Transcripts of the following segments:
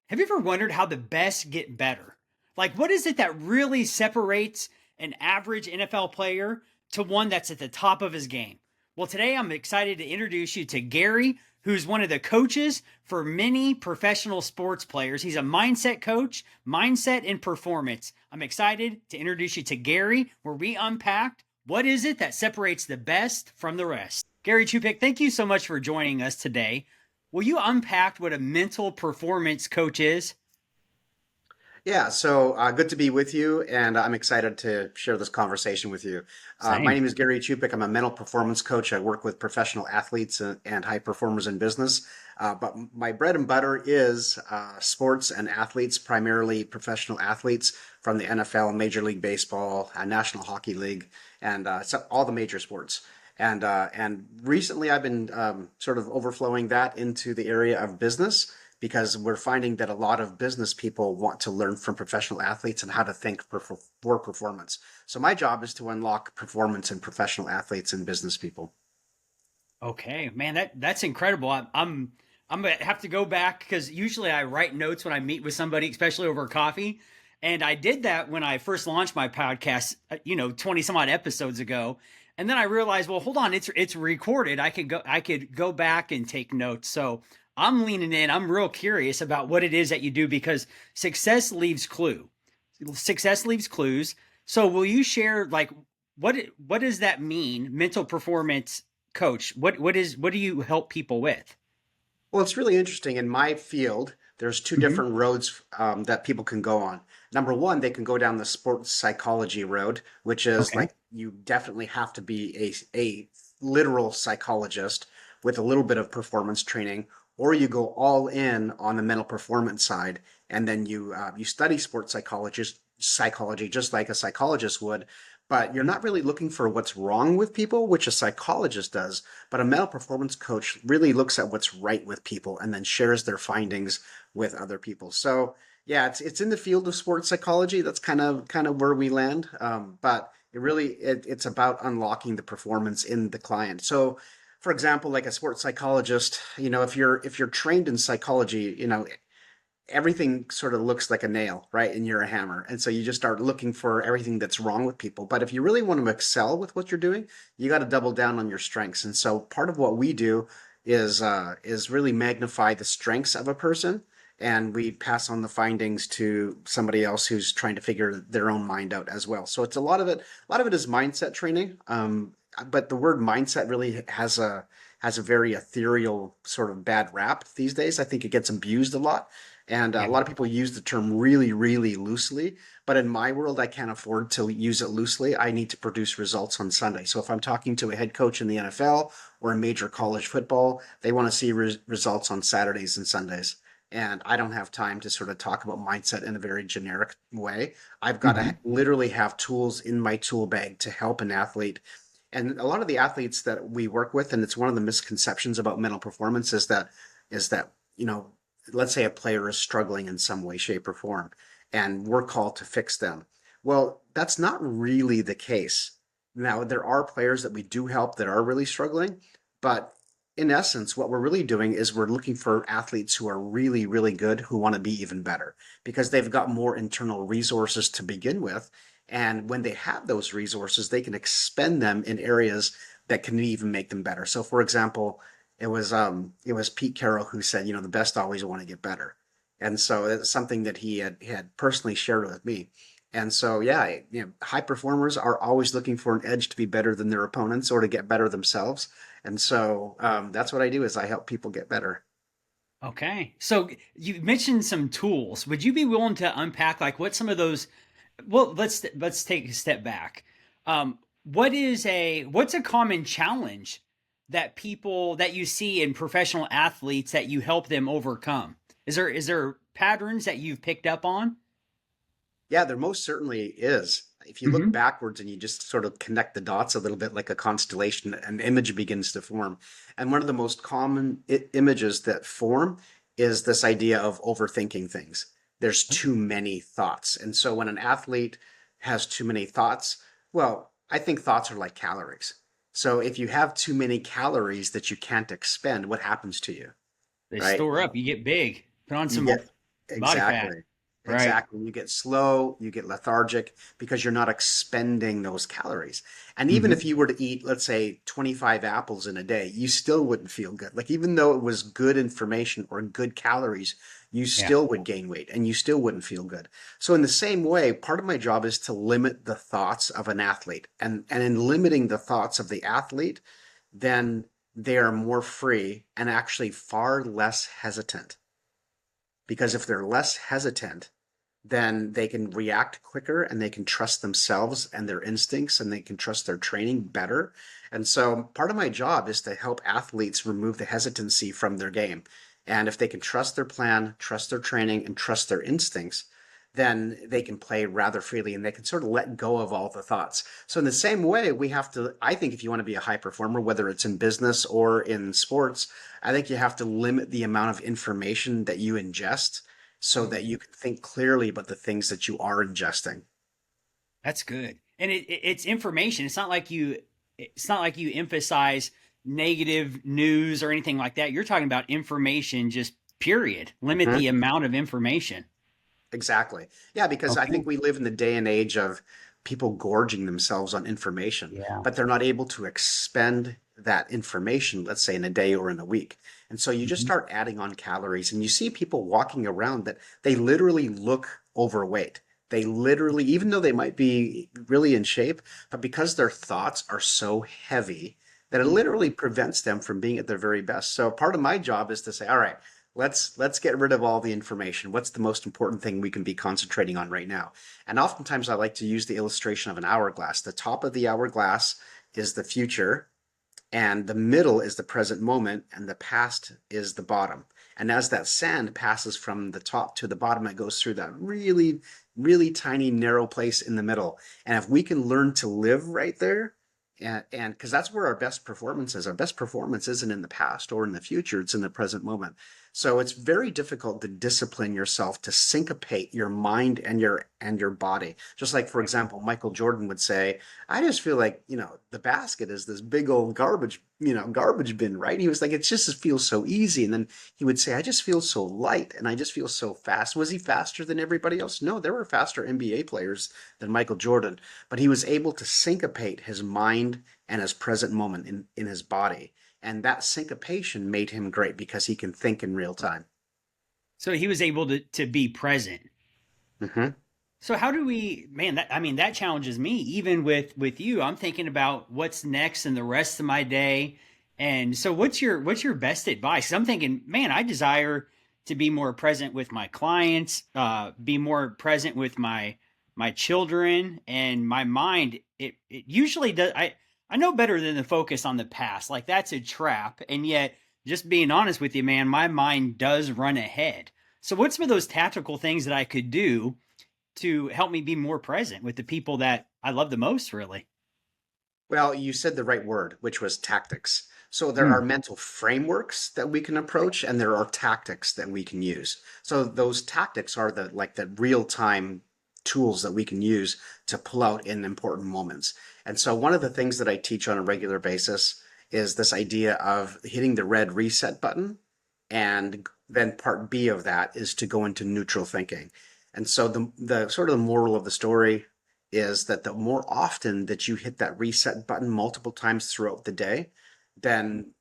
Have you ever wondered how the best get better? Like, what is it that really separates an average NFL player to one that's at the top of his game? Well, today I'm excited to introduce you to Gary, who's one of the coaches for many professional sports players. He's a mindset coach, mindset and performance. I'm excited to introduce you to Gary, where we unpacked what is it that separates the best from the rest. Gary Chupik, thank you so much for joining us today. Will you unpack what a mental performance coach is? Yeah, so good to be with you, and I'm excited to share this conversation with you. My Same. name is Gary Chupik. I'm a mental performance coach. I work with professional athletes and high performers in business. But my bread and butter is sports and athletes, primarily professional athletes from the NFL, Major League Baseball, National Hockey League, and so all the major sports. And recently, I've been sort of overflowing that into the area of business because we're finding that a lot of business people want to learn from professional athletes and how to think for performance. So my job is to unlock performance in professional athletes and business people. Okay, man, that's incredible. I'm gonna have to go back because usually I write notes when I meet with somebody, especially over coffee. And I did that when I first launched my podcast, 20 some odd episodes ago. And then I realized, well, hold on, it's recorded. I could go back and take notes. So I'm leaning in. I'm real curious about what it is that you do because success leaves clues. So will you share like what does that mean? Mental performance coach. What do you help people with? Well, it's really interesting. In my field, there's two Hmm. different roads that people can go on. Number one, they can go down the sports psychology road, which is Okay. like you definitely have to be a literal psychologist with a little bit of performance training, or you go all in on the mental performance side, and then you study sports psychology just like a psychologist would, but you're not really looking for what's wrong with people, which a psychologist does. But a mental performance coach really looks at what's right with people and then shares their findings with other people. So yeah, it's in the field of sports psychology. That's kind of where we land. But it's about unlocking the performance in the client. So for example, like a sports psychologist, if you're trained in psychology, everything sort of looks like a nail, right? And you're a hammer. And so you just start looking for everything that's wrong with people. But if you really want to excel with what you're doing, you got to double down on your strengths. And so part of what we do is really magnify the strengths of a person, and we pass on the findings to somebody else who's trying to figure their own mind out as well. So it's a lot of it is mindset training. But the word mindset really has a very ethereal sort of bad rap these days. I think it gets abused a lot. And Yeah. a lot of people use the term really, really loosely. But in my world, I can't afford to use it loosely. I need to produce results on Sunday. So if I'm talking to a head coach in the NFL or a major college football, they want to see results on Saturdays and Sundays. And I don't have time to sort of talk about mindset in a very generic way. I've got to Hmm. literally have tools in my tool bag to help an athlete. And a lot of the athletes that we work with, and it's one of the misconceptions about mental performance is that, let's say a player is struggling in some way, shape, or form, and we're called to fix them. Well, that's not really the case. Now, there are players that we do help that are really struggling, but in essence, what we're really doing is we're looking for athletes who are really, really good, who want to be even better because they've got more internal resources to begin with. And when they have those resources, they can expend them in areas that can even make them better. So, for example, it was Pete Carroll who said, the best always want to get better. And so it's something that he had personally shared with me. And so yeah, high performers are always looking for an edge to be better than their opponents or to get better themselves. And so that's what I do is I help people get better. Okay. So you mentioned some tools. Would you be willing to unpack like what some of those? Well, let's take a step back. What's a common challenge that people that you see in professional athletes that you help them overcome? Is there patterns that you've picked up on? Yeah, there most certainly is. If you look Hmm. backwards and you just sort of connect the dots a little bit like a constellation, an image begins to form. And one of the most common images that form is this idea of overthinking things. There's too many thoughts. And so when an athlete has too many thoughts, well, I think thoughts are like calories. So if you have too many calories that you can't expend, what happens to you, They right? store up. You get big. Put on You some get Body fat. Exactly. Right. Exactly. You get slow, you get lethargic because you're not expending those calories. And even Hmm. if you were to eat, let's say, 25 apples in a day, you still wouldn't feel good. Like, even though it was good information or good calories, you Yeah. still would gain weight and you still wouldn't feel good. So, in the same way, part of my job is to limit the thoughts of an athlete. And in limiting the thoughts of the athlete, then they are more free and actually far less hesitant. Because if they're less hesitant, then they can react quicker and they can trust themselves and their instincts and they can trust their training better. And so part of my job is to help athletes remove the hesitancy from their game. And if they can trust their plan, trust their training, and trust their instincts, then they can play rather freely and they can sort of let go of all the thoughts. So, in the same way, we have to, I think, if you want to be a high performer, whether it's in business or in sports, I think you have to limit the amount of information that you ingest so that you Mhm. can think clearly about the things that you are ingesting. That's good. And it's information. It's not like you emphasize negative news or anything like that. You're talking about information, just period. Limit Mhm. the amount of information. Exactly. Yeah, because I think Okay. we live in the day and age of people gorging themselves on information, Yeah. but they're not able to expend that information, let's say in a day or in a week. And so you just Mhm. start adding on calories and you see people walking around that they literally look overweight. They literally, even though they might be really in shape, but because their thoughts are so heavy that it literally prevents them from being at their very best. So part of my job is to say, all right, let's get rid of all the information. What's the most important thing we can be concentrating on right now? And oftentimes I like to use the illustration of an hourglass. The top of the hourglass is the future, and the middle is the present moment, and the past is the bottom. And as that sand passes from the top to the bottom, it goes through that really, really tiny, narrow place in the middle. And if we can learn to live right there, and because that's where our best performance is. Our best performance isn't in the past or in the future, it's in the present moment. So it's very difficult to discipline yourself to syncopate your mind and your body. Just like, for example, Michael Jordan would say, I just feel like, the basket is this big old garbage, garbage bin, right? He was like, it just feels so easy. And then he would say, I just feel so light and I just feel so fast. Was he faster than everybody else? No, there were faster NBA players than Michael Jordan, but he was able to syncopate his mind and his present moment in his body. And that syncopation made him great because he can think in real time. So he was able to be present. Hmm. So how do we, man, that I mean that challenges me even with you. I'm thinking about what's next in the rest of my day. And so what's your best advice? 'Cause I'm thinking, man, I desire to be more present with my clients, be more present with my children and my mind. It usually does I know better than to focus on the past. Like that's a trap. And yet, just being honest with you, man, my mind does run ahead. So what's some of those tactical things that I could do to help me be more present with the people that I love the most, really? Well, you said the right word, which was tactics. So there are Mm. mental frameworks that we can approach, and there are tactics that we can use. So those tactics are the real-time tools that we can use to pull out in important moments. And so one of the things that I teach on a regular basis is this idea of hitting the red reset button, and then part B of that is to go into neutral thinking. And so the sort of the moral of the story is that the more often that you hit that reset button multiple times throughout the day, then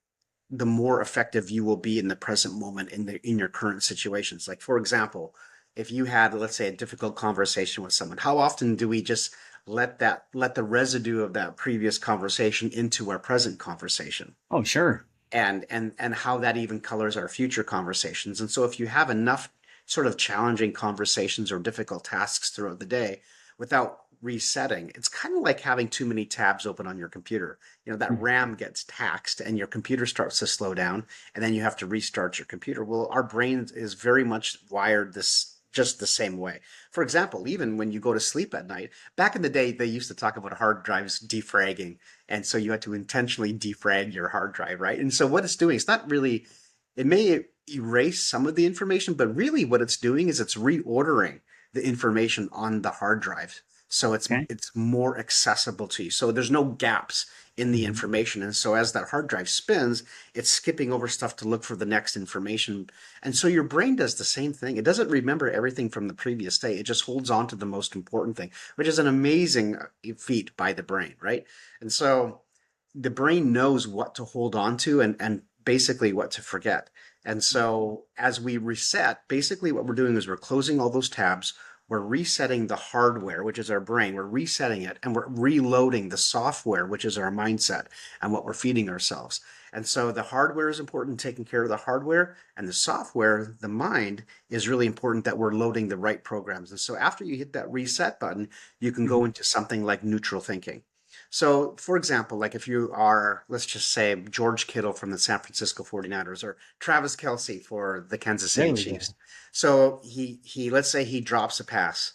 the more effective you will be in the present moment in your current situations. Like, for example, if you had, let's say, a difficult conversation with someone, how often do we just let the residue of that previous conversation into our present conversation? Oh, sure. And how that even colors our future conversations. And so if you have enough sort of challenging conversations or difficult tasks throughout the day without resetting, it's kind of like having too many tabs open on your computer. That RAM gets taxed and your computer starts to slow down and then you have to restart your computer. Well, our brain is very much wired this just the same way. For example, even when you go to sleep at night, back in the day, they used to talk about hard drives defragging. And so you had to intentionally defrag your hard drive, right? And so what it's doing, it's not really, it may erase some of the information, but really what it's doing is it's reordering the information on the hard drive So Okay. it's more accessible to you. So there's no gaps in the Mhm. information. And so as that hard drive spins, it's skipping over stuff to look for the next information. And so your brain does the same thing. It doesn't remember everything from the previous day. It just holds on to the most important thing, which is an amazing feat by the brain, right? And so the brain knows what to hold on to and basically what to forget. And so as we reset, basically what we're doing is we're closing all those tabs. We're resetting the hardware, which is our brain. We're resetting it and we're reloading the software, which is our mindset and what we're feeding ourselves. And so the hardware is important, taking care of the hardware, and the software, the mind, is really important that we're loading the right programs. And so after you hit that reset button, you can go Mhm. into something like neutral thinking. So, for example, like if you are, let's just say, George Kittle from the San Francisco 49ers or Travis Kelce for the Kansas There City we go. Chiefs. So let's say he drops a pass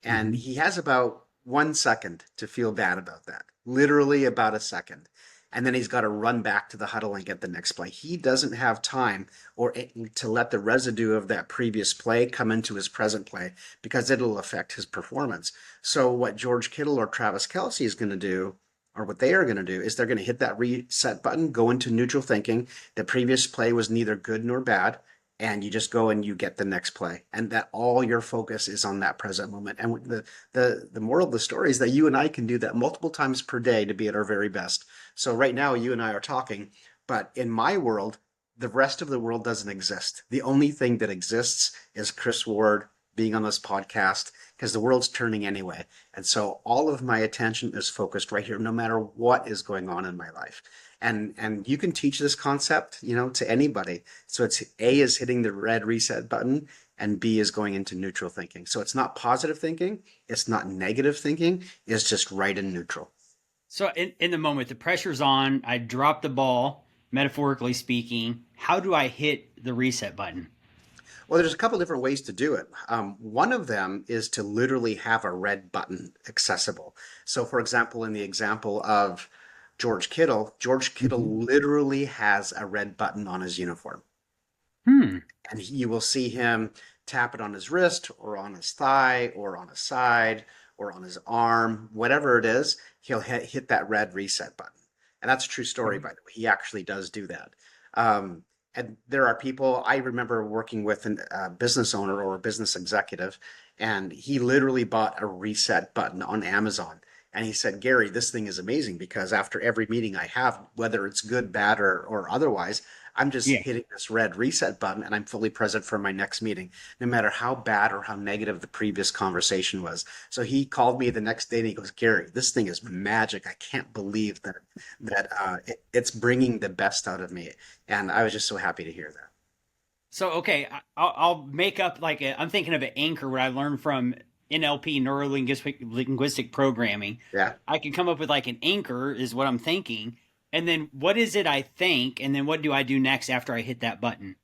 and Hmm. he has about 1 second to feel bad about that, literally about a second. And then he's got to run back to the huddle and get the next play. He doesn't have time to let the residue of that previous play come into his present play because it'll affect his performance. So what George Kittle or Travis Kelce is going to do, or what they are going to do, is they're going to hit that reset button, go into neutral thinking. The previous play was neither good nor bad, and you just go and you get the next play, and that all your focus is on that present moment. And the moral of the story is that you and I can do that multiple times per day to be at our very best. So right now, you and I are talking, but in my world, the rest of the world doesn't exist. The only thing that exists is Chris Ward being on this podcast because the world's turning anyway. And so all of my attention is focused right here, no matter what is going on in my life. And you can teach this concept, to anybody. So it's A is hitting the red reset button and B is going into neutral thinking. So it's not positive thinking, it's not negative thinking, it's just right and neutral. So in the moment, the pressure's on. I drop the ball, metaphorically speaking. How do I hit the reset button? Well, there's a couple different ways to do it. One of them is to literally have a red button accessible. So, for example, in the example of George Hmm. Kittle literally has a red button on his uniform. Hmm. And you will see him tap it on his wrist or on his thigh or on his side or on his arm, whatever it is, he'll hit that red reset button. And that's a true story, Okay. by the way. He actually does do that. Um, and there are people, I remember working with a business owner or a business executive, and he literally bought a reset button on Amazon. And he said, Gary, this thing is amazing because after every meeting I have, whether it's good, bad, or otherwise, I'm just Yeah. hitting this red reset button and I'm fully present for my next meeting, no matter how bad or how negative the previous conversation was. So he called me the next day and he goes, Gary, this thing is magic. I can't believe that it's bringing the best out of me. And I was just so happy to hear that. So okay, I'll make up like I'm thinking of an anchor what I learned from NLP, neuro linguistic programming. Yeah. I can come up with like an anchor is what I'm thinking, and then what is it I think, and then what do I do next after I hit that button?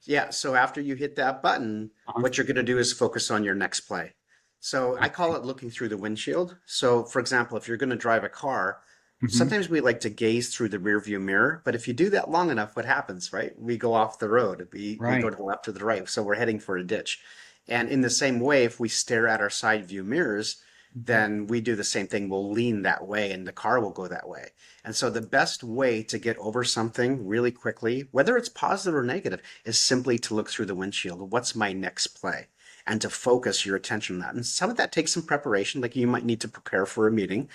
Yeah, so after you hit that button, Uh-huh. what you're going to do is focus on your next play. So I call it looking through the windshield. So, for example, if you're going to drive a car, Hmm. sometimes we like to gaze through the rearview mirror, but if you do that long enough, what happens, right? We go off the road. We go Right. to the left or the right, so we're heading for a ditch. And in the same way, if we stare at our side view mirrors, Mhm. then we do the same thing. We'll lean that way and the car will go that way. And so the best way to get over something really quickly, whether it's positive or negative, is simply to look through the windshield. What's my next play? And to focus your attention on that. And some of that takes some preparation, like you might need to prepare for a meeting.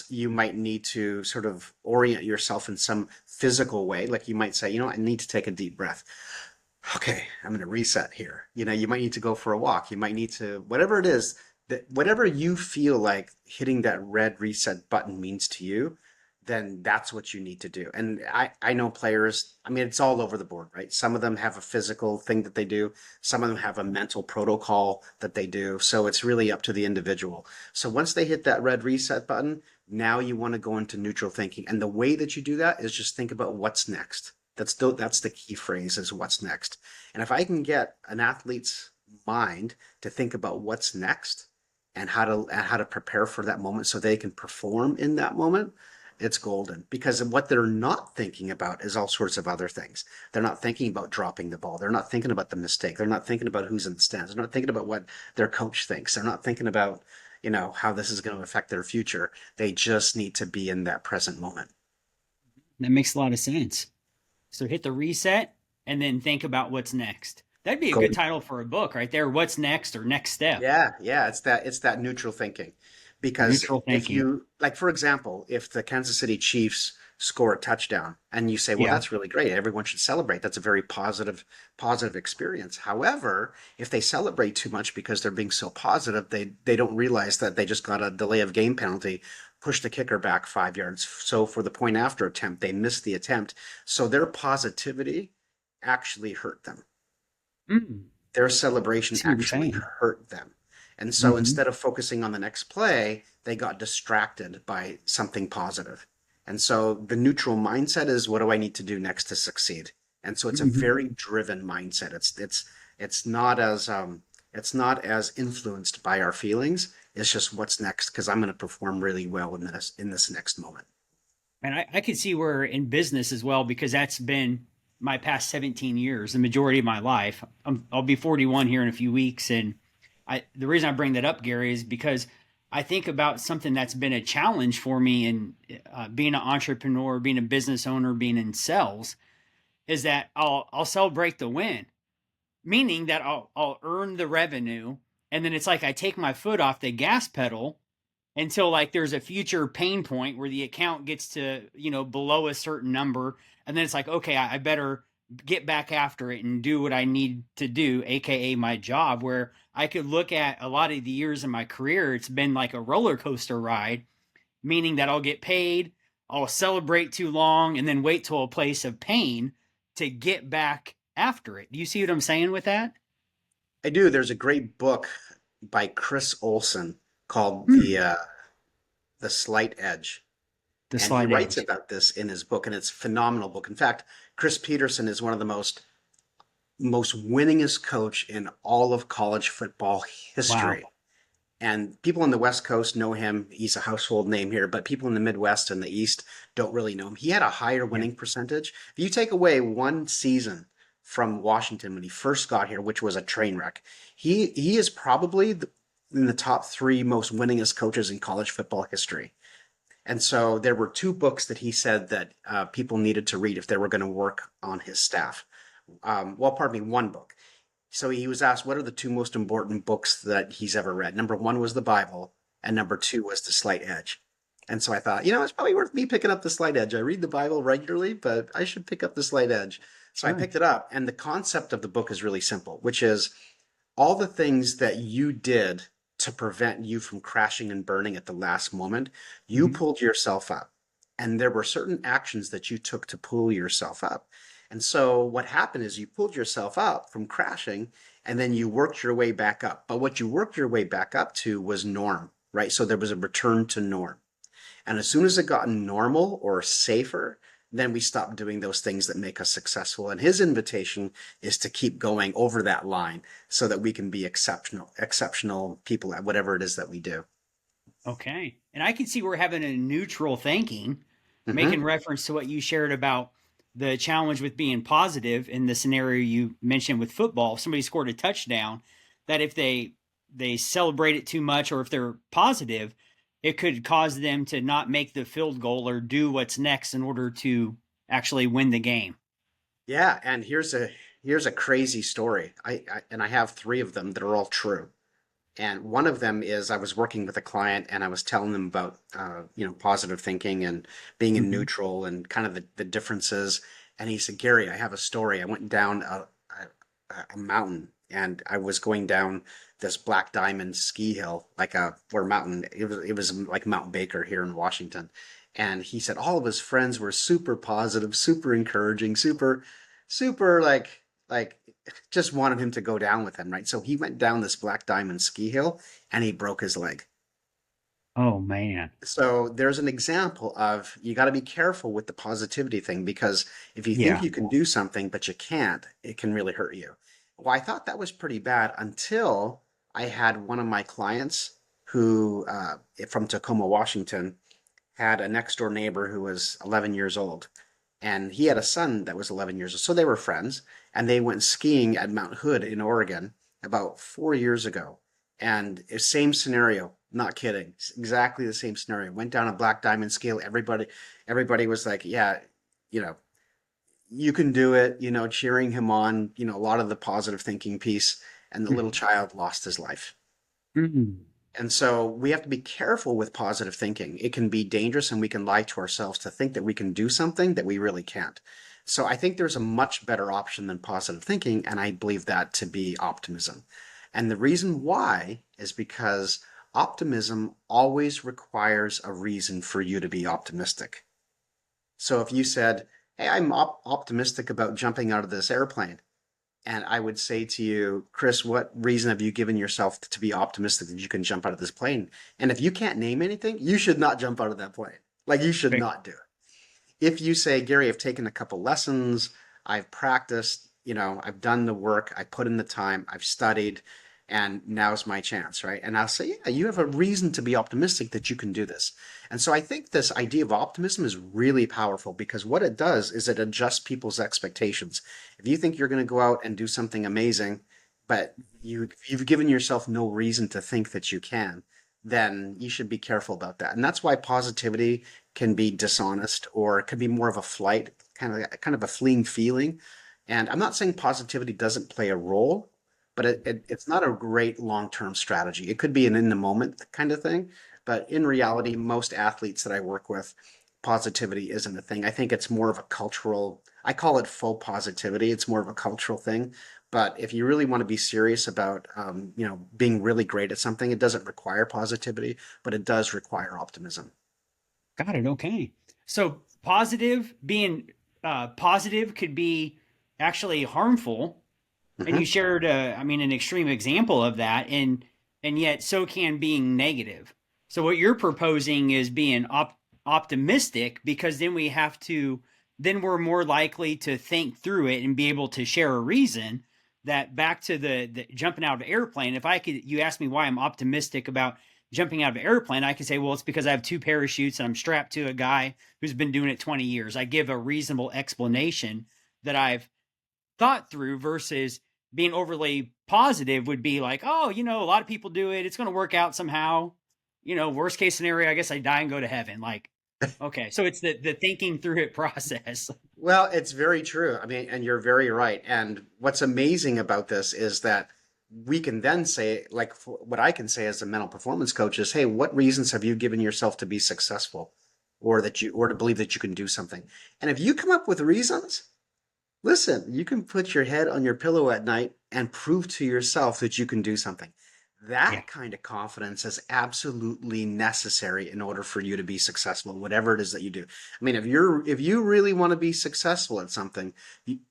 You might need to sort of orient yourself in some physical way. Like you might say, I need to take a deep breath. Okay, I'm going to reset here. You might need to go for a walk. You might need to, whatever it is, that whatever you feel like hitting that red reset button means to you, then that's what you need to do. And I know players, I mean, it's all over the board, right? Some of them have a physical thing that they do. Some of them have a mental protocol that they do. So it's really up to the individual. So once they hit that red reset button, now you want to go into neutral thinking. And the way that you do that is just think about what's next. That's the key phrase is what's next. And if I can get an athlete's mind to think about what's next and how to prepare for that moment so they can perform in that moment, it's golden. Because what they're not thinking about is all sorts of other things. They're not thinking about dropping the ball. They're not thinking about the mistake. They're not thinking about who's in the stands. They're not thinking about what their coach thinks. They're not thinking about how this is going to affect their future. They just need to be in that present moment. That makes a lot of sense. So hit the reset and then think about what's next. That'd be a Go. good title for a book right there. What's next or next step? Yeah, it's that neutral thinking. Because Neutral if thinking. you like, for example, if the Kansas City Chiefs score a touchdown and you say, well, Yeah. that's really great. Everyone should celebrate. That's a very positive experience. However, if they celebrate too much because they're being so positive, they don't realize that they just got a delay of game penalty, push the kicker back 5 yards. So for the point after attempt, they missed the attempt. So their positivity actually hurt them. Mm. Their I celebration see what you're actually saying. hurt them. And so Hmm. instead of focusing on the next play, they got distracted by something positive. And so the neutral mindset is, what do I need to do next to succeed? And so it's a Hmm. very driven mindset. It's not as influenced by our feelings. It's just what's next, because I'm going to perform really well in this next moment. And I could see where in business as well, because that's been my past 17 years, the majority of my life. I'll be 41 here in a few weeks. And the reason I bring that up, Gary, is because I think about something that's been a challenge for me in being an entrepreneur, being a business owner, being in sales, is that I'll celebrate the win, meaning that I'll earn the revenue. And then it's like I take my foot off the gas pedal until like there's a future pain point where the account gets to below a certain number, and then it's like, okay, I better get back after it and do what I need to do, aka my job. Where I could look at a lot of the years in my career, it's been like a roller coaster ride, meaning that I'll get paid, I'll celebrate too long, and then wait till a place of pain to get back after it. Do you see what I'm saying with that? I do. There's a great book by Chris Olson called Hmm. The Slight Edge. The And he slight writes edge. about this in his book, and it's a phenomenal book. In fact, Chris Peterson is one of the most winningest coach in all of college football Wow. history. And people on the West Coast know him. He's a household name here, but people in the Midwest and the East don't really know him. He had a higher Yeah. winning percentage. If you take away one season from Washington when he first got here, which was a train wreck, he is probably in the top three most winningest coaches in college football history. And so there were two books that he said that people needed to read if they were going to work on his staff. Well, pardon me, one book. So he was asked, what are the two most important books that he's ever read? Number one was the Bible, and number two was The Slight Edge. And so I thought, it's probably worth me picking up The Slight Edge. I read the Bible regularly, but I should pick up The Slight Edge. So I Sure. picked it up, and the concept of the book is really simple, which is all the things that you did to prevent you from crashing and burning at the last moment, you Hmm. pulled yourself up. And there were certain actions that you took to pull yourself up. And so what happened is you pulled yourself up from crashing and then you worked your way back up. But what you worked your way back up to was norm, right? So there was a return to norm. And as soon as it got normal or safer, then we stopped doing those things that make us successful. And his invitation is to keep going over that line so that we can be exceptional people at whatever it is that we do. Okay. And I can see we're having a neutral thinking, making Hmm. reference to what you shared about the challenge with being positive in the scenario you mentioned with football. If somebody scored a touchdown, that if they celebrate it too much or if they're positive, it could cause them to not make the field goal or do what's next in order to actually win the game. Yeah, and here's a crazy story. I have three of them that are all true. And one of them is I was working with a client and I was telling them about positive thinking and being in Hmm. neutral and kind of the differences. And he said, Gary, I have a story. I went down a mountain and I was going down this Black Diamond ski hill, like a or mountain. It was like Mount Baker here in Washington. And he said all of his friends were super positive, super encouraging, super like just wanted him to go down with him, right? So he went down this Black Diamond ski hill and he broke his leg. Oh man. So there's an example of you got to be careful with the positivity thing because if you think Yeah. you can do something but you can't, it can really hurt you. Well, I thought that was pretty bad until I had one of my clients who, from Tacoma, Washington, had a next door neighbor who was 11 years old. And he had a son that was 11 years old. So they were friends. And they went skiing at Mount Hood in Oregon about 4 years ago. And same scenario. Not kidding. It's exactly the same scenario. Went down a black diamond scale. Everybody was like, yeah, you know, you can do it, cheering him on, a lot of the positive thinking piece, and the little child lost his life. Mhm. And so we have to be careful with positive thinking. It can be dangerous and we can lie to ourselves to think that we can do something that we really can't. So I think there's a much better option than positive thinking, and I believe that to be optimism. And the reason why is because optimism always requires a reason for you to be optimistic. So if you said, "Hey, I'm optimistic about jumping out of this airplane," and I would say to you, "Chris, what reason have you given yourself to be optimistic that you can jump out of this plane?" And if you can't name anything, you should not jump out of that plane. Like you should Right. not do it. If you say, "Gary, I've taken a couple lessons, I've practiced, I've done the work, I put in the time, I've studied, and now's my chance," right? And I'll say, "Yeah, you have a reason to be optimistic that you can do this." And so I think this idea of optimism is really powerful because what it does is it adjusts people's expectations. If you think you're going to go out and do something amazing, but you've given yourself no reason to think that you can, then you should be careful about that. And that's why positivity can be dishonest or it could be more of a flight, kind of a fleeing feeling. And I'm not saying positivity doesn't play a role, but it's not a great long-term strategy. It could be an in the moment kind of thing, but in reality, most athletes that I work with, positivity isn't a thing. I think it's more of a cultural, I call it faux positivity. It's more of a cultural thing. But if you really want to be serious about, being really great at something, it doesn't require positivity, but it does require optimism. Got it. Okay. So positive being positive could be actually harmful, and you Hmm. shared, I mean, an extreme example of that, and yet so can being negative. So what you're proposing is being optimistic, because then we have to, then we're more likely to think through it and be able to share a reason. That back to the jumping out of an airplane. If I could, you ask me why I'm optimistic about jumping out of an airplane, I could say, well, it's because I have two parachutes and I'm strapped to a guy who's been doing it 20 years. I give a reasonable explanation that I've thought through, versus being overly positive would be like, oh, a lot of people do it. It's going to work out somehow. Worst case scenario, I guess I die and go to heaven. Like, okay. So it's the thinking through it process. Well, it's very true. I mean, and you're very right. And what's amazing about this is that we can then say, like, what I can say as a mental performance coach is, "Hey, what reasons have you given yourself to be successful, or to believe that you can do something?" And if you come up with reasons, listen, you can put your head on your pillow at night and prove to yourself that you can do something. Yeah. That kind of confidence is absolutely necessary in order for you to be successful, whatever it is that you do. I mean, if you really want to be successful at something,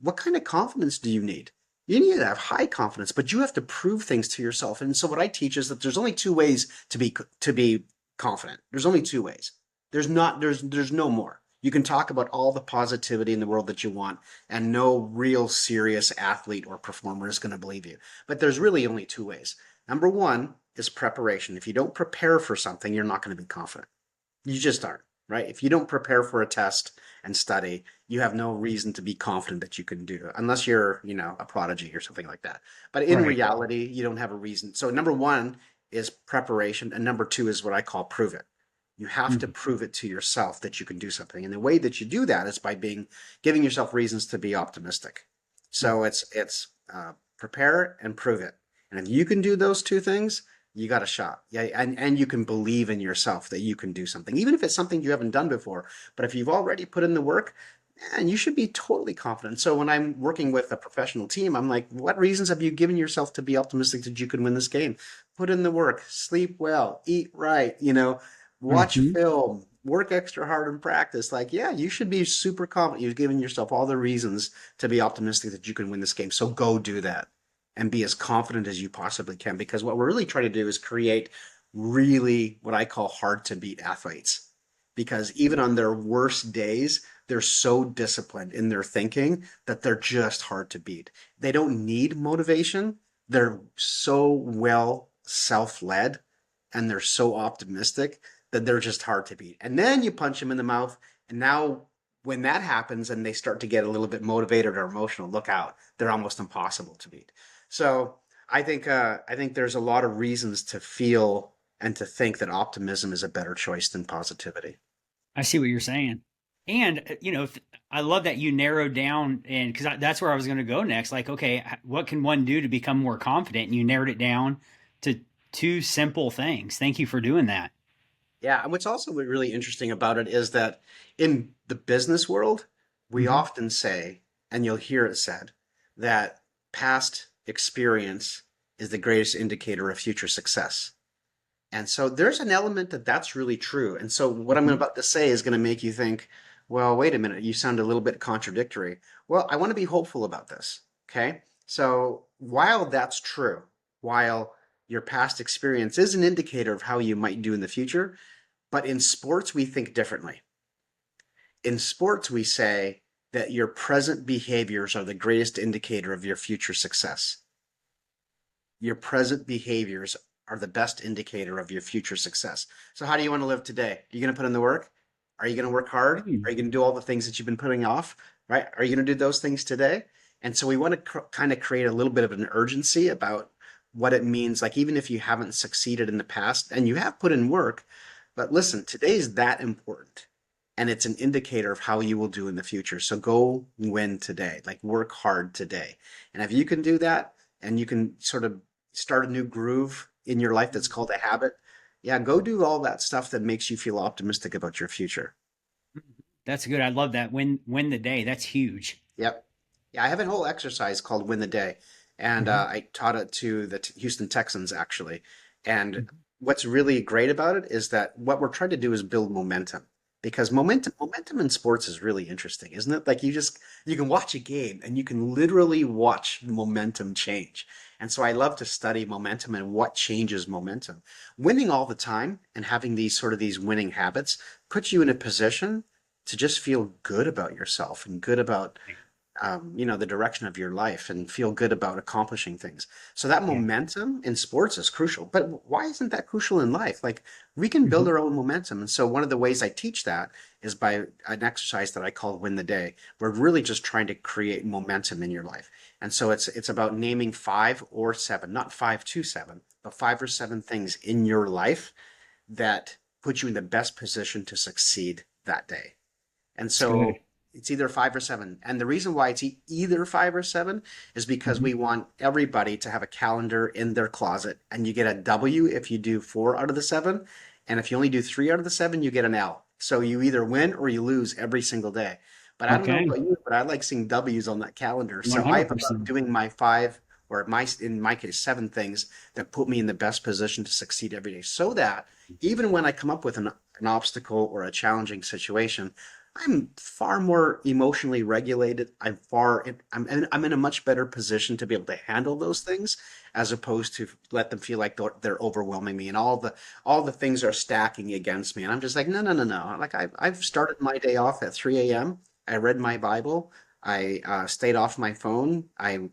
what kind of confidence do you need? You need to have high confidence, but you have to prove things to yourself. And so what I teach is that there's only two ways to be confident. There's only two ways. There's no more. You can talk about all the positivity in the world that you want, and no real serious athlete or performer is going to believe you. But there's really only two ways. Number one is preparation. If you don't prepare for something, you're not going to be confident. You just aren't, right? If you don't prepare for a test and study, you have no reason to be confident that you can do it, unless you're, a prodigy or something like that. But in Right. reality, you don't have a reason. So number one is preparation, and number two is what I call prove it. You have to Mhm. prove it to yourself that you can do something. And the way that you do that is by giving yourself reasons to be optimistic. So it's prepare and prove it. And if you can do those two things, you got a shot. Yeah, and you can believe in yourself that you can do something, even if it's something you haven't done before. But if you've already put in the work, and you should be totally confident. So when I'm working with a professional team, I'm like, what reasons have you given yourself to be optimistic that you can win this game? Put in the work, sleep well, eat right, watch Mhm. film, work extra hard in practice. Like, yeah, you should be super confident. You've given yourself all the reasons to be optimistic that you can win this game. So go do that and be as confident as you possibly can. Because what we're really trying to do is create really what I call hard to beat athletes. Because even on their worst days, they're so disciplined in their thinking that they're just hard to beat. They don't need motivation. They're so well self-led and they're so optimistic that they're just hard to beat. And then you punch them in the mouth, and now when that happens and they start to get a little bit motivated or emotional, look out. They're almost impossible to beat. So I think there's a lot of reasons to feel and to think that optimism is a better choice than positivity. I see what you're saying. And, I love that you narrowed down, and because that's where I was going to go next. Like, okay, what can one do to become more confident? And you narrowed it down to two simple things. Thank you for doing that. Yeah, and what's also really interesting about it is that in the business world, we Hmm. often say, and you'll hear it said, that past experience is the greatest indicator of future success. And so there's an element that that's really true. And so what I'm Hmm. about to say is going to make you think, well, wait a minute, you sound a little bit contradictory. Well, I want to be hopeful about this. Okay. So while that's true, while your past experience is an indicator of how you might do in the future, but in sports, we think differently. In sports, we say that your present behaviors are the greatest indicator of your future success. Your present behaviors are the best indicator of your future success. So, how do you want to live today? Are you going to put in the work? Are you going to work hard? Are you going to do all the things that you've been putting off? Right? Are you going to do those things today? And so, we want to kind of create a little bit of an urgency about what it means. Like, even if you haven't succeeded in the past and you have put in work, but listen, today is that important. And it's an indicator of how you will do in the future. So go win today, like work hard today. And if you can do that, and you can sort of start a new groove in your life that's called a habit, yeah, go do all that stuff that makes you feel optimistic about your future. That's good. I love that. Win the day. That's huge. Yep. Yeah, I have a whole exercise called Win the Day, and Hmm. I taught it to the Houston Texans actually. And Hmm. what's really great about it is that what we're trying to do is build momentum because momentum in sports is really interesting, isn't it? Like you can watch a game and you can literally watch momentum change. And so I love to study momentum and what changes momentum. Winning all the time and having these winning habits puts you in a position to just feel good about yourself and good about the direction of your life and feel good about accomplishing things. So that Yeah. momentum in sports is crucial. But why isn't that crucial in life? Like we can build Hmm. our own momentum. And so one of the ways I teach that is by an exercise that I call Win the Day. We're really just trying to create momentum in your life. And so it's about naming 5 or 7, not 5 to 7, but 5 or 7 things in your life that put you in the best position to succeed that day. And That's good. so it's either 5 or 7. And the reason why it's either 5 or 7 is because Hmm. we want everybody to have a calendar in their closet. And you get a W if you do 4 out of the 7. And if you only do 3 out of the 7, you get an L. So you either win or you lose every single day. But I don't know Okay. about you, but I like seeing W's on that calendar. So I have about 100%. doing my 5 or in my case 7 things that put me in the best position to succeed every day. So that even when I come up with an obstacle or a challenging situation, I'm far more emotionally regulated. I'm in a much better position to be able to handle those things as opposed to let them feel like they're overwhelming me and all the things are stacking against me. And I'm just like, no, no, no, no. Like I've started my day off at 3 a.m. I read my Bible. I stayed off my phone. I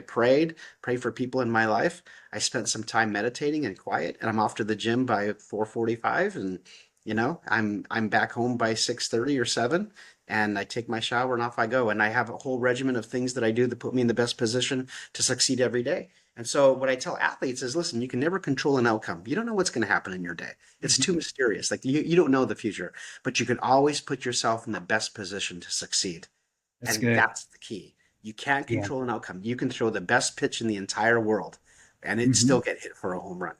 prayed for people in my life. I spent some time meditating and quiet, and I'm off to the gym by 4:45, and I'm back home by 6:30 or 7, and I take my shower and off I go. And I have a whole regimen of things that I do that put me in the best position to succeed every day. And so what I tell athletes is, listen, you can never control an outcome. You don't know what's going to happen in your day. It's too Hmm. mysterious. Like you don't know the future, but you can always put yourself in the best position to succeed. That's And good. that's the key. You can't Yeah. control an outcome. You can throw the best pitch in the entire world and it Hmm. still get hit for a home run.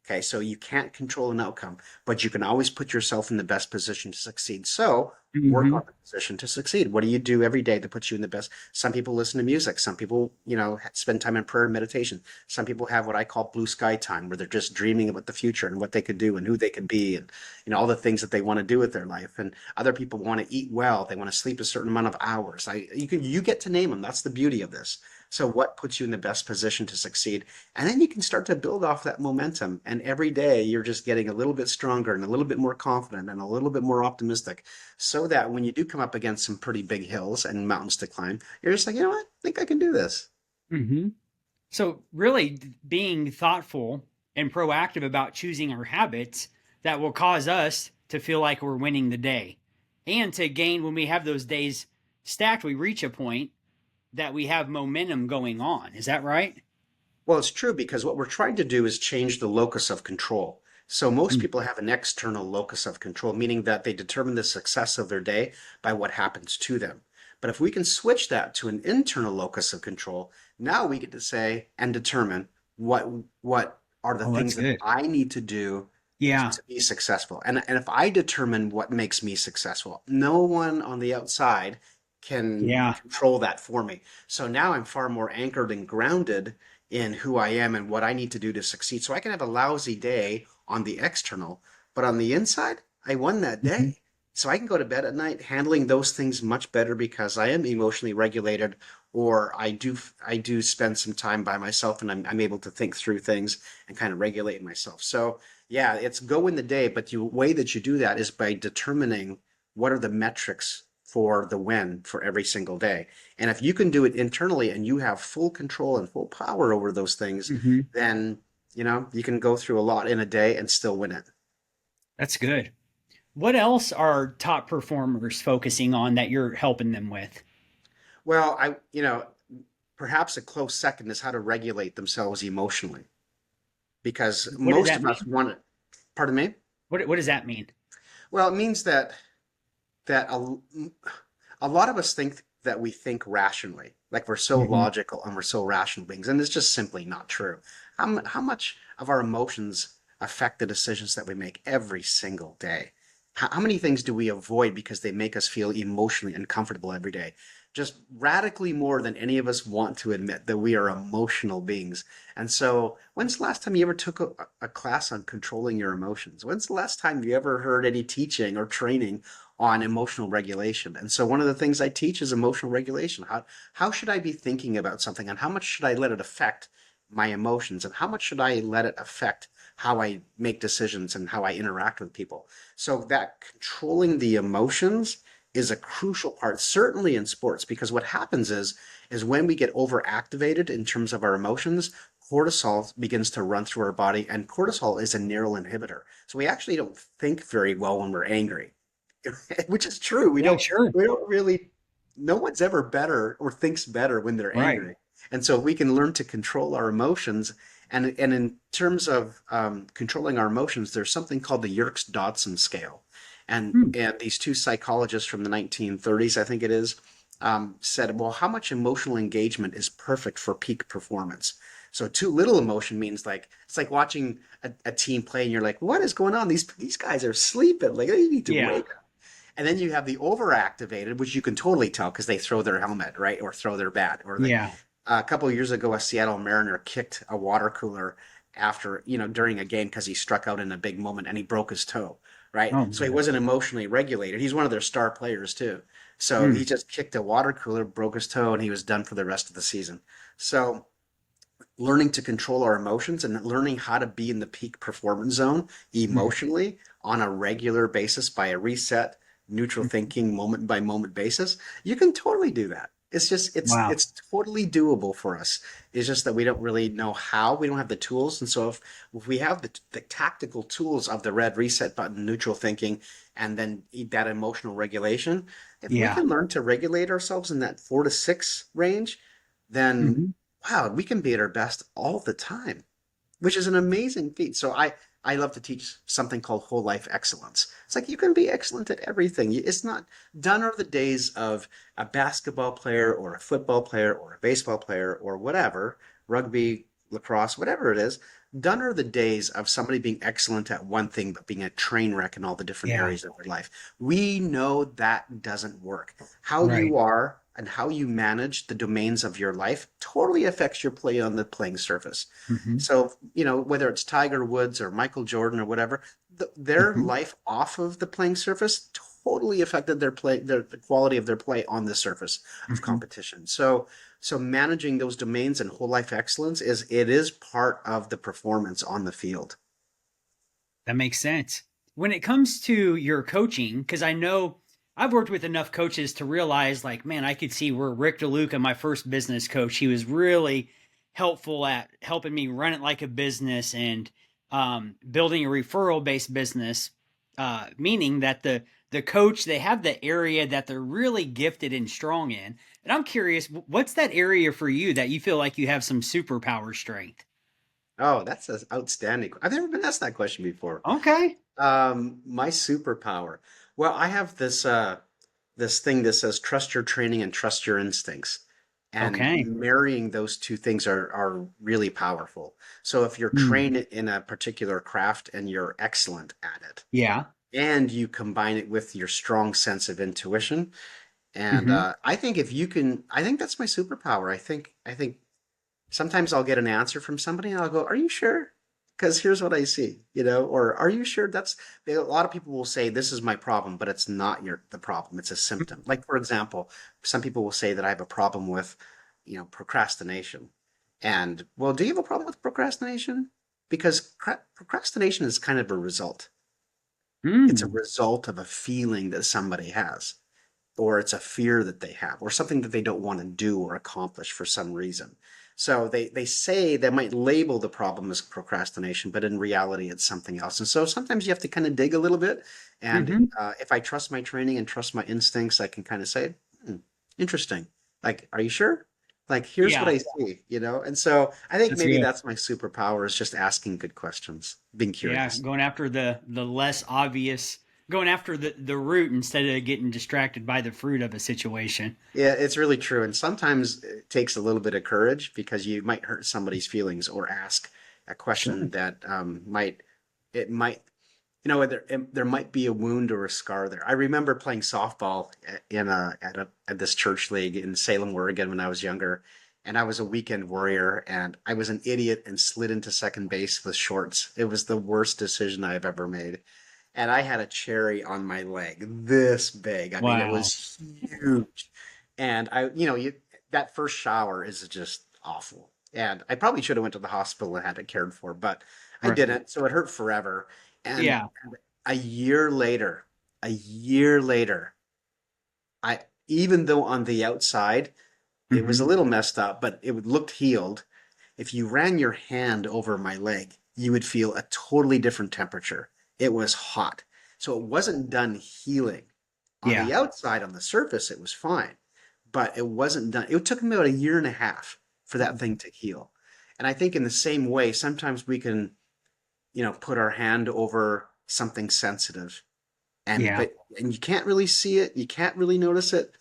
Okay, so you can't control an outcome, but you can always put yourself in the best position to succeed. So work Hmm. on the position to succeed. What do you do every day that puts you in the best? Some people listen to music. Some people, spend time in prayer and meditation. Some people have what I call blue sky time, where they're just dreaming about the future and what they could do and who they could be and all the things that they want to do with their life. And other people want to eat well. They want to sleep a certain amount of hours. You get to name them. That's the beauty of this. So what puts you in the best position to succeed? And then you can start to build off that momentum. And every day you're just getting a little bit stronger and a little bit more confident and a little bit more optimistic. So that when you do come up against some pretty big hills and mountains to climb, you're just like, you know what? I think I can do this. Hmm. So, really being thoughtful and proactive about choosing our habits that will cause us to feel like we're winning the day and to gain when we have those days stacked, we reach a point that we have momentum going on. Is that right? Well, it's true because what we're trying to do is change the locus of control. So most Mm. people have an external locus of control, meaning that they determine the success of their day by what happens to them. But if we can switch that to an internal locus of control, now we get to say and determine what what are the Oh, that's things that good. I need to do Yeah. to be successful. And if I determine what makes me successful, no one on the outside can Yeah. control that for me. So now I'm far more anchored and grounded in who I am and what I need to do to succeed. So I can have a lousy day on the external, but on the inside, I won that Mhm. day. So I can go to bed at night handling those things much better because I am emotionally regulated, or I do spend some time by myself and I'm able to think through things and kind of regulate myself. So yeah, it's go in the day, but the way that you do that is by determining what are the metrics for the win for every single day. And if you can do it internally and you have full control and full power over those things, Hmm. then you can go through a lot in a day and still win it. That's good. What else are top performers focusing on that you're helping them with? Well, perhaps a close second is how to regulate themselves emotionally because What does most that of us mean? want it. Pardon me? What does that mean? Well, it means that a lot of us think that we think rationally, like we're so Hmm. logical and we're so rational beings, and it's just simply not true. How much of our emotions affect the decisions that we make every single day? How many things do we avoid because they make us feel emotionally uncomfortable every day? Just radically more than any of us want to admit that we are emotional beings. And so, when's the last time you ever took a class on controlling your emotions? When's the last time you ever heard any teaching or training on emotional regulation? And so one of the things I teach is emotional regulation. How should I be thinking about something and how much should I let it affect my emotions and how much should I let it affect how I make decisions and how I interact with people? So that controlling the emotions is a crucial part, certainly in sports, because what happens is when we get overactivated in terms of our emotions, cortisol begins to run through our body, and cortisol is a neural inhibitor. So we actually don't think very well when we're angry. Which is true. We Yeah, don't sure. we don't really no one's ever better or thinks better when they're Right. angry. And so if we can learn to control our emotions and in terms of controlling our emotions, there's something called the Yerkes-Dodson scale. Hmm. And these two psychologists from the 1930s, I think it is, said, well, how much emotional engagement is perfect for peak performance? So too little emotion means like it's like watching a team play and you're like, what is going on? These guys are sleeping. Like they need to Yeah. wake up. And then you have the overactivated, which you can totally tell because they throw their helmet, right? Or throw their bat. Or like Yeah. a couple of years ago, a Seattle Mariner kicked a water cooler after, during a game because he struck out in a big moment and he broke his toe, right? Oh So he man. wasn't emotionally regulated. He's one of their star players too. So he Mm. just kicked a water cooler, broke his toe, and he was done for the rest of the season. So learning to control our emotions and learning how to be in the peak performance zone Mhm. emotionally on a regular basis by a reset, neutral Mhm. thinking, moment by moment basis, you can totally do that. It's just Wow. it's totally doable for us. It's just that we don't really know how. We don't have the tools, and so if we have the tactical tools of the red reset button, neutral thinking, and then that emotional regulation, if we Yeah. can learn to regulate ourselves in that 4 to 6 range, then Hmm. wow, we can be at our best all the time, which is an amazing feat. So I love to teach something called whole life excellence. It's like you can be excellent at everything. It's not done are the days of a basketball player or a football player or a baseball player or whatever, rugby, lacrosse, whatever it is. Done are the days of somebody being excellent at one thing but being a train wreck in all the different Yeah. areas of their life. We know that doesn't work. How Right. you are and how you manage the domains of your life totally affects your play on the playing surface. Hmm. So, whether it's Tiger Woods or Michael Jordan or whatever, their Hmm. life off of the playing surface totally affected their play, the quality of their play on the surface of Hmm. competition. So managing those domains and whole life excellence is part of the performance on the field. That makes sense. When it comes to your coaching, because I know I've worked with enough coaches to realize, like, man, I could see where Rick DeLuca, my first business coach, he was really helpful at helping me run it like a business and building a referral based business, meaning that the coach they have the area that they're really gifted and strong in. And I'm curious, what's that area for you that you feel like you have some superpower strength? Oh, that's an outstanding. I've never been asked that question before. Okay. My superpower. Well, I have this thing that says trust your training and trust your instincts. And Okay. marrying those two things are really powerful. So if you're Hmm. trained in a particular craft and you're excellent at it, Yeah. and you combine it with your strong sense of intuition, and Hmm. I think if you can, I think that's my superpower. I think sometimes I'll get an answer from somebody and I'll go, "Are you sure? Because here's what I see," or "Are you sure?" That's a lot of people will say this is my problem, but it's not the problem. It's a symptom. Like for example, some people will say that I have a problem with, procrastination. And well, do you have a problem with procrastination? Because procrastination is kind of a result. It's a Mm. result of a feeling that somebody has, or it's a fear that they have, or something that they don't want to do or accomplish for some reason. So they say they might label the problem as procrastination, but in reality, it's something else. And so sometimes you have to kind of dig a little bit. And Hmm. if I trust my training and trust my instincts, I can kind of say, hmm, interesting. Like, are you sure? Like, here's what Yeah. I see. And so I think That's maybe good. that's my superpower is just asking good questions, being Yeah. curious. Going after the less obvious, going after the root instead of getting distracted by the fruit of a situation. Yeah, it's really true. And sometimes it takes a little bit of courage because you might hurt somebody's feelings or ask a question Sure. that it might, there might be a wound or a scar there. I remember playing softball at this church league in Salem, Oregon when I was younger. And I was a weekend warrior and I was an idiot and slid into second base with shorts. It was the worst decision I've ever made. And I had a cherry on my leg this big. I mean, it Wow. was huge. And that first shower is just awful. And I probably should have went to the hospital and had it cared for, but I Right. didn't. So it hurt forever. And Yeah. a year later, a year later, even though on the outside it was a Hmm. little messed up, but it looked healed. If you ran your hand over my leg, you would feel a totally different temperature. It was hot. So it wasn't done healing. On Yeah. the outside, on the surface, it was fine, but it wasn't done. It took me about a year and a half for that thing to heal. And I think in the same way, sometimes we can, put our hand over something sensitive and Yeah. but and you can't really see it, you can't really notice it,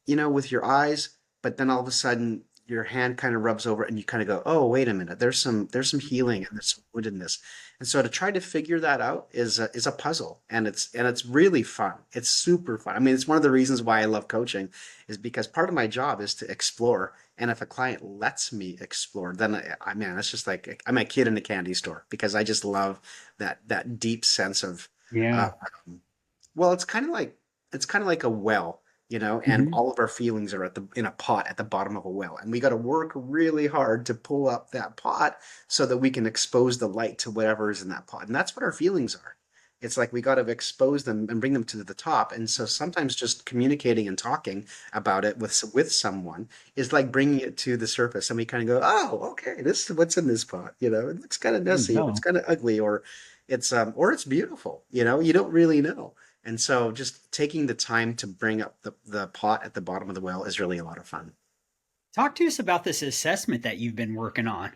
with your eyes, but then all of a sudden your hand kind of rubs over it and you kind of go, oh, wait a minute, there's some healing and there's some woundedness. And so to try to figure that out is a puzzle, and it's really fun. It's super fun. I mean, it's one of the reasons why I love coaching, is because part of my job is to explore. And if a client lets me explore, then man, it's just like I'm a kid in a candy store because I just love that deep sense of uh, Yeah. well, it's kind of like a well, and Hmm. all of our feelings are in a pot at the bottom of a well, and we got to work really hard to pull up that pot so that we can expose the light to whatever is in that pot, and that's what our feelings are. It's like we got to expose them and bring them to the top, and so sometimes just communicating and talking about it with someone is like bringing it to the surface, and we kind of go, oh, okay, this is what's in this pot. It looks kind of There you messy, or it's go. kind of ugly, or it's beautiful. You don't really know. And so just taking the time to bring up the pot at the bottom of the well is really a lot of fun. Talk to us about this assessment that you've been working on.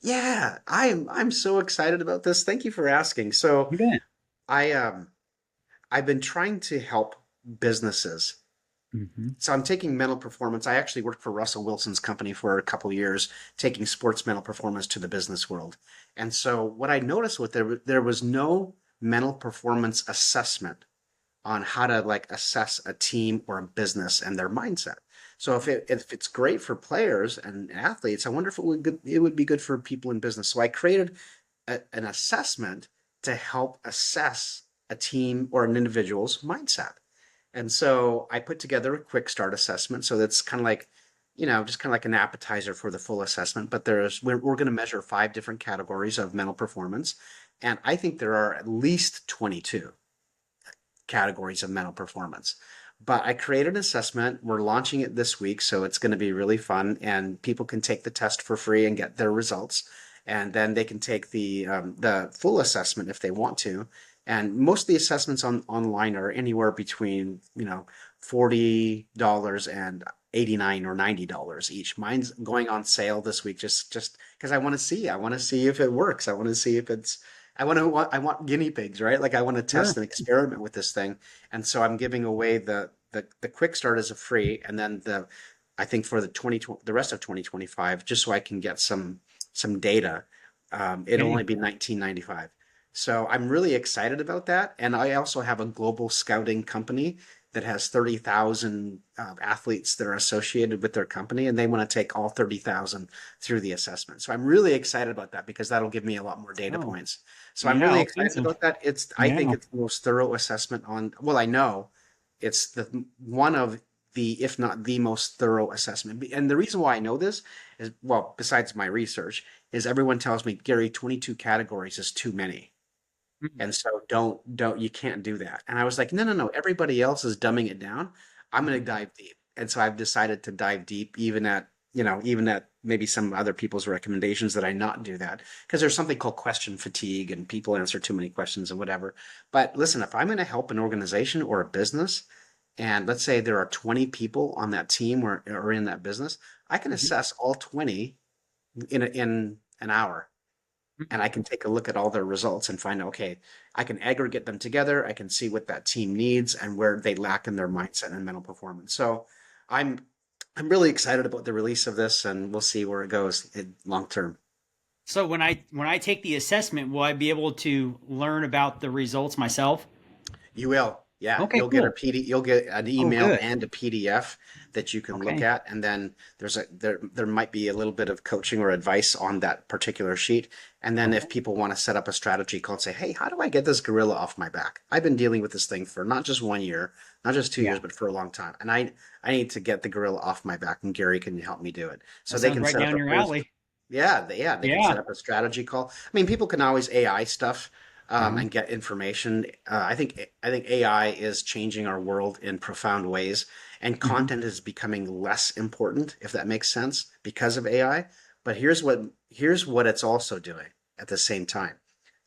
Yeah, I'm so excited about this. Thank you for asking. So You bet. I've been trying to help businesses. Hmm. So I'm taking mental performance. I actually worked for Russell Wilson's company for a couple of years, taking sports mental performance to the business world. And so what I noticed was there was no mental performance assessment on how to like assess a team or a business and their mindset. So if it's great for players and athletes, I wonder if it would be good for people in business. So I created an assessment to help assess a team or an individual's mindset. And so I put together a quick start assessment. So that's kind of like, just kind of like an appetizer for the full assessment. But we're going to measure 5 different categories of mental performance. And I think there are at least 22 categories of mental performance. But I created an assessment. We're launching it this week, so it's going to be really fun, and people can take the test for free and get their results. And then they can take the full assessment if they want to. And most of the assessments online are anywhere between $40 and $89 or $90 each. Mine's going on sale this week just because I want to see. I want to see if it works. I want to see if it's I want guinea pigs, right? Like I want to test Sure. and experiment with this thing. And so I'm giving away the quick start as a free, and then the I think for the rest of 2025, just so I can get some data, it'll only Okay. be 19.95. So I'm really excited about that. And I also have a global scouting company that has 30,000 athletes that are associated with their company, and they want to take all 30,000 through the assessment. So I'm really excited about that because that'll give me a lot more data Oh, points. So I'm yeah. really excited Offensive. about that. I think Yeah. it's the most thorough assessment well, I know it's one of if not the most thorough assessment. And the reason why I know this is, well, besides my research, is everyone tells me, Gary, 22 categories is too many. Mhm. And so you can't do that. And I was like, no, no, no, everybody else is dumbing it down. I'm going to dive deep. And so I've decided to dive deep, even at maybe some other people's recommendations that I not do that. Because there's something called question fatigue and people answer too many questions and whatever. But listen, if I'm going to help an organization or a business, and let's say there are 20 people on that team or in that business, I can Mhm. assess all 20 in an hour, and Mhm. I can take a look at all their results and find, okay, I can aggregate them together. I can see what that team needs and where they lack in their mindset and mental performance. So I'm I'm really excited about the release of this, and we'll see where it goes in long term. So when I take the assessment, will I be able to learn about the results myself? You will. Yeah, Okay, cool. you'll get an Oh, email good. and a PDF that you can look Okay. at, and then there might be a little bit of coaching or advice on that particular sheet. And then if Okay. people want to set up a strategy called, say, hey, how do I get this gorilla off my back? I've been dealing with this thing for not just 1 year, not just 2 years, Yeah, but for a long time. And I need to get the gorilla off my back, and Gary can help me do it. that So they sounds can right set up down a your brief alley. yeah, they can set Yeah. up a strategy call. I mean, people can always AI stuff Uh-huh. and get information. I think AI is changing our world in profound ways, and Hmm. content is becoming less important, if that makes sense, because of AI. But here's what it's also doing at the same time.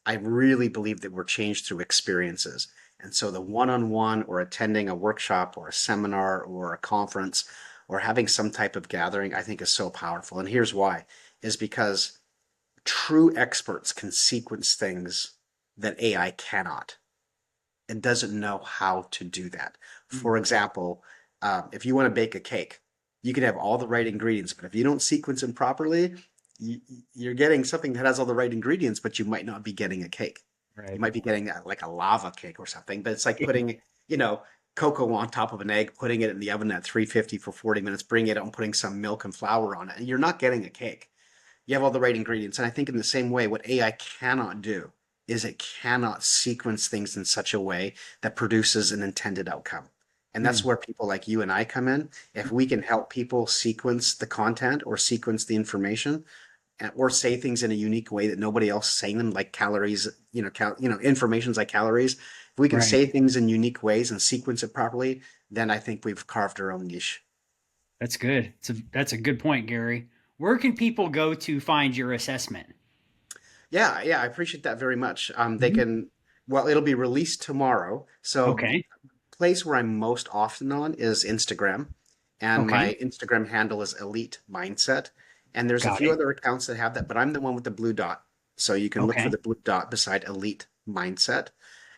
I really believe that we're changed through experiences. And so the one-on-one or attending a workshop or a seminar or a conference or having some type of gathering, I think is so powerful. And here's why, is because true experts can sequence things that AI cannot. It doesn't know how to do that. For example, if you want to bake a cake, you can have all the right ingredients, but if you don't sequence them properly, you, you're getting something that has all the right ingredients, but you might not be getting a cake. You Right. might be getting like a lava cake or something, but it's like putting, you know, cocoa on top of an egg, putting it in the oven at 350 for 40 minutes, bringing it out and putting some milk and flour on it, and you're not getting a cake. You have all the right ingredients. And I think in the same way, what AI cannot do is it cannot sequence things in such a way that produces an intended outcome. And that's Mm. where people like you and I come in. If we can help people sequence the content or sequence the information, or say things in a unique way that nobody else is saying them, like calories, information's like calories. If we can Right. say things in unique ways and sequence it properly, then I think we've carved our own niche. That's good. That's a good point, Gary. Where can people go to find your assessment? Yeah, yeah, I appreciate that very much. Mhm. Well, it'll be released tomorrow. So the Okay. place where I'm most often on is Instagram, and Okay. my Instagram handle is Elite Mindset. And there's a Got few it. other accounts that have that, but I'm the one with the blue dot. So you can look for Okay. the blue dot beside Elite Mindset. Okay.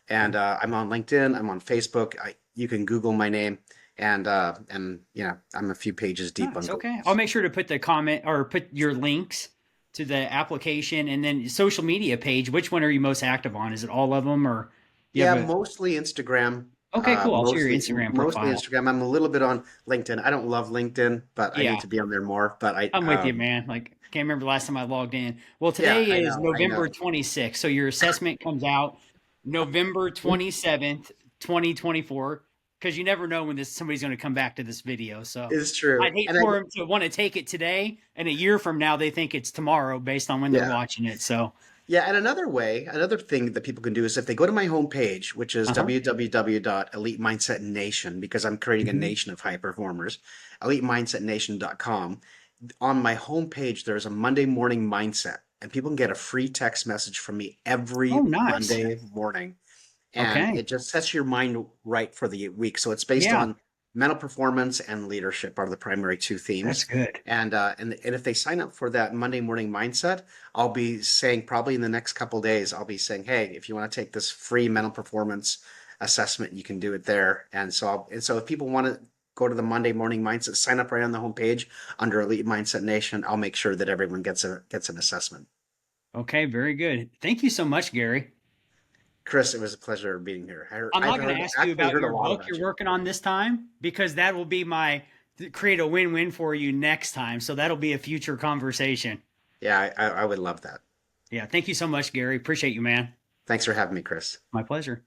And I'm on LinkedIn, I'm on Facebook. You can Google my name, and I'm a few pages deep on Nice. Okay. I'll goals. make sure to put the comment or put your links to the application and then social media page. Which one are you most active on? Is it all of them or do you have Yeah, a mostly Instagram. Okay, cool. I'll share your Instagram Mostly profile. Instagram. I'm a little bit on LinkedIn. I don't love LinkedIn, but I need Yeah. to be on there more. But I'm with you, man. Like, can't remember the last time I logged in. Well, yeah, today is I November know. 26th. So your assessment comes out November 27th, 2024, because you never know when somebody's going to come back to this video. So It's true, I'd hate and for them to want to take it today and a year from now they think it's tomorrow based on when they're yeah, watching it. So, yeah. And another thing that people can do is if they go to my homepage, which is uh-huh. www.elitemindsetnation, because I'm creating a Hmm. nation of high performers, elitemindsetnation.com. On my homepage, there's a Monday morning mindset, and people can get a free text message from me Oh, every nice. Monday morning, and Okay. it just sets your mind right for the week. So it's based Yeah. on mental performance and leadership are the primary two That's themes. good. And if they sign up for that Monday morning mindset, I'll be saying probably in the next couple days, I'll be saying, hey, if you want to take this free mental performance assessment, you can do it there. And so if people want to go to the Monday morning mindset, sign up right on the homepage under Elite Mindset Nation. I'll make sure that everyone gets an assessment. Okay, very good. Thank you so much, Gary. Chris, it was a pleasure being here. I'm I've not going heard to ask you actually about heard a your lot book about you're you. working on this time because that will be my create a win-win for you next time. So that'll be a future conversation. Yeah, I would love that. Yeah, thank you so much, Gary. Appreciate you, man. Thanks for having me, Chris. My pleasure.